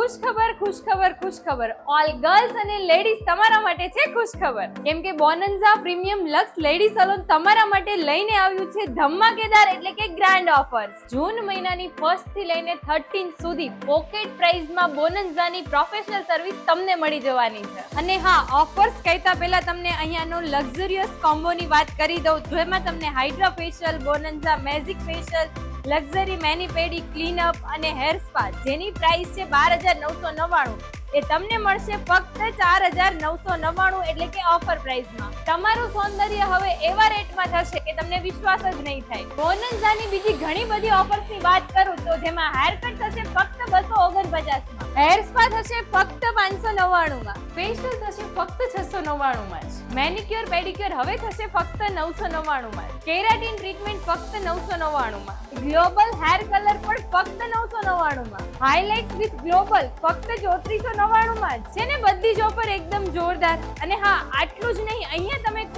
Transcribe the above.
ખુશખબર all girls અને ladies તમારા માટે છે ખુશખબર કેમ કે બોનન્ઝા પ્રીમિયમ લક્સ લેડી સલોન તમારા માટે લઈને આવ્યું છે ધમાકેદાર એટલે કે ગ્રાન્ડ ઓફર્સ જૂન મહિનાની 1st થી લઈને 13th સુધી પોકેટ પ્રાઇસમાં બોનન્ઝાની પ્રોફેશનલ સર્વિસ તમને મળી જવાની છે અને હા ઓફર્સ કહેતા પહેલા તમને અહીંયાનો લક્ઝરિયસ કોમ્બોની વાત કરી દઉં જેમાં તમને hydra facial bonanza magic facial luxury mani pedi cleanup અને હેર સ્પા જેની પ્રાઇસ છે 12,999 એ તમને મળશે ફક્ત 4,999 એટલે કે ઓફર પ્રાઇસમાં તમારું સૌંદર્ય હવે એવા રેટમાં થશે કે તમને વિશ્વાસ જ નહીં થાય બોનન્ઝાની બીજી ઘણી બધી ઓફર્સની વાત કરું તો જેમાં હેર કટ થશે ફક્ત 249 માં હેર સ્પા થશે ફક્ત 599 માં ફેશિયલ થશે ફક્ત 699 માં મેનિક્યોર પેડિક્યોર હવે થશે ફક્ત 999 માં કેરાટીન ટ્રીટમેન્ટ ફક્ત 999 માં ગ્લોબલ હેર કલર પણ ફક્ત 999 માં હાઇલાઇટ્સ વિથ ગ્લોબલ ફક્ત 3499 માં છે ને બધી જ ઓફર એકદમ જોરદાર અને હા આટલું જ નહીં અહીંયા તમે કોઈ